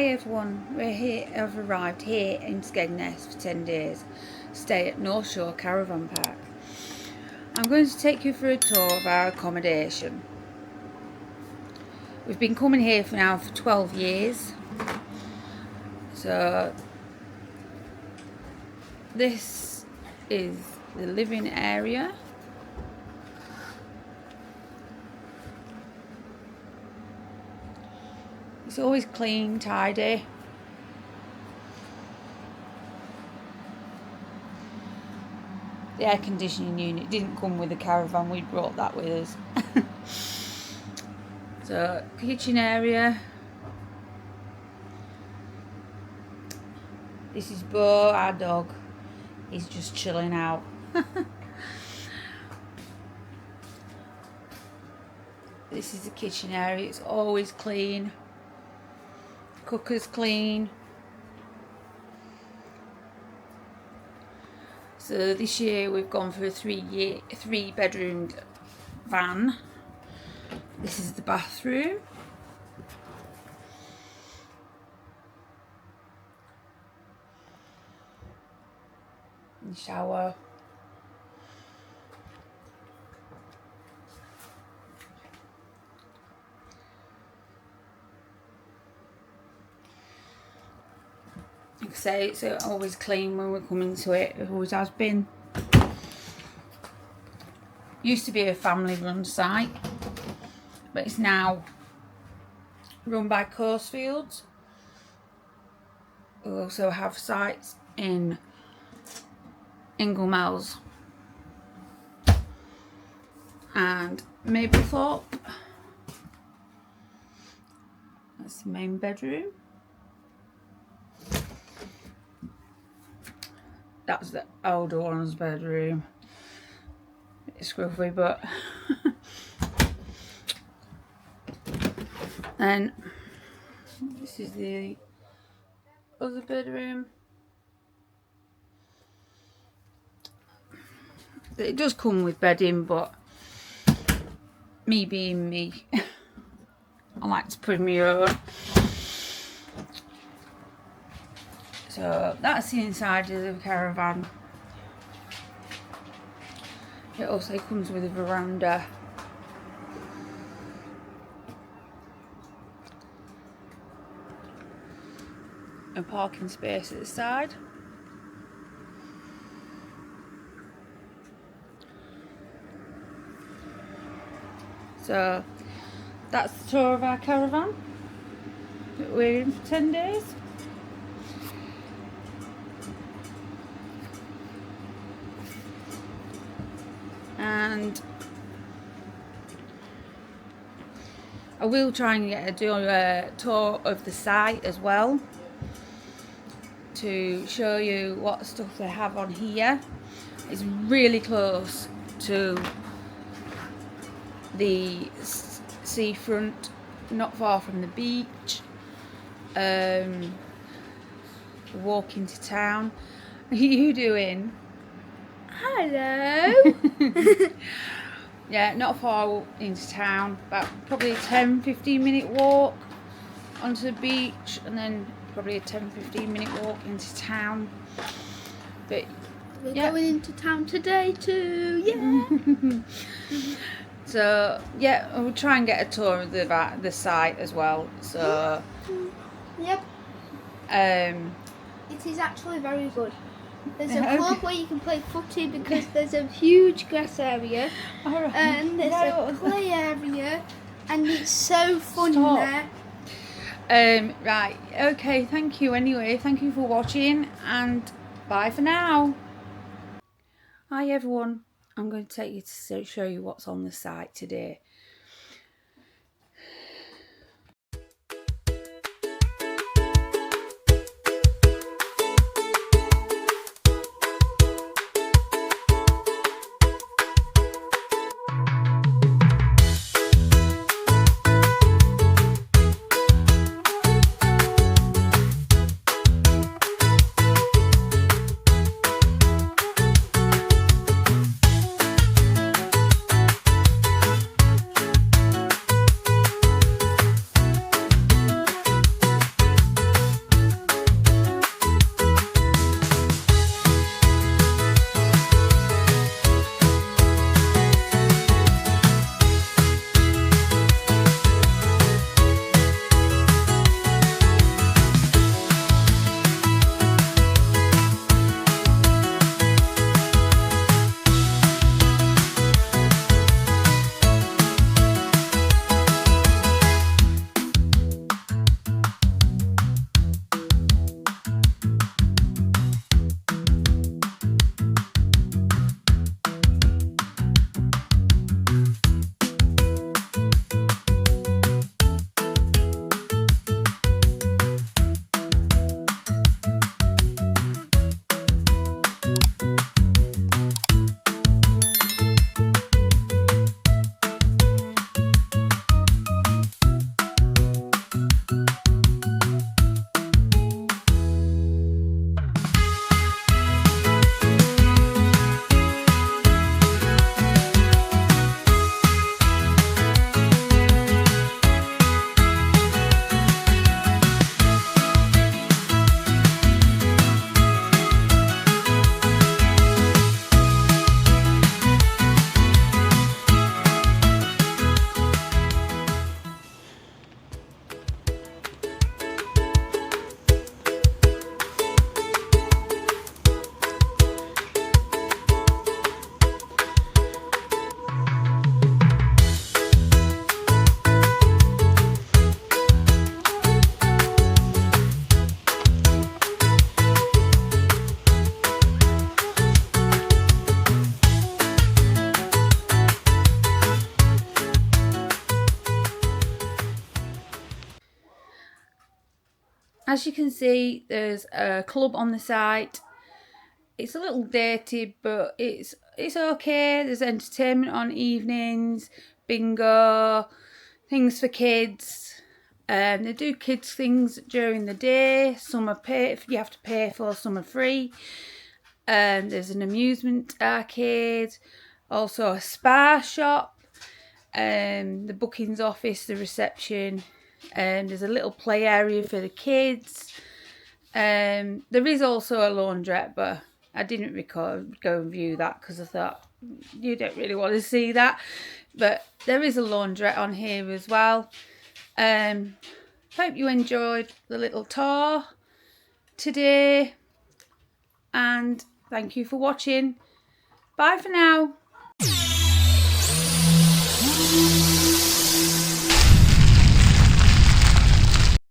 Hi everyone, I've arrived here in Skegness for 10 days. Stay at North Shore Caravan Park. I'm going to take you for a tour of our accommodation. We've been coming here for 12 years. So this is the living area. It's always clean, tidy. The air conditioning unit didn't come with the caravan, we brought that with us. So, kitchen area. This is Bo, our dog. He's just chilling out. This is the kitchen area, it's always clean. Cooker's clean. So this year we've gone for a 3-bedroomed van. This is the bathroom. And shower. Like I say, it's always clean when we're coming to it. It always has been. Used to be a family run site, but it's now run by Coastfields. We also have sites in Inglemells and Maplethorpe. That's the main bedroom. That's the older one's bedroom. It's scruffy, but and this is the other bedroom. It does come with bedding, but me being me, I like to put my own. So that's the inside of the caravan. It also comes with a veranda. A parking space at the side. So that's the tour of our caravan that we're in for 10 days. And I will try and do a tour of the site as well to show you what stuff they have on here. It's really close to the seafront, not far from the beach. Walk into town. What are you doing? Hello. Yeah, not far into town, about probably a 10-15 minute walk onto the beach, and then probably a 10-15 minute walk into town. But we're going into town today too, yeah. So yeah, we'll try and get a tour of the site as well. So yep. It is actually very good. There's a club where you can play footy because there's a huge grass area, and there's a play area, and it's so fun in there. Right, okay, thank you anyway. Thank you for watching, and bye for now. Hi everyone, I'm going to take you to show you what's on the site today. As you can see, there's a club on the site. It's a little dated, but it's okay. There's entertainment on evenings, bingo, things for kids. They do kids things during the day. Some are you have to pay for, some are free. There's an amusement arcade, also a spa shop, the bookings office, the reception. There's a little play area for the kids. There is also a laundrette, but I didn't go and view that because I thought you don't really want to see that. But there is a laundrette on here as well. Hope you enjoyed the little tour today, and thank you for watching. Bye for now.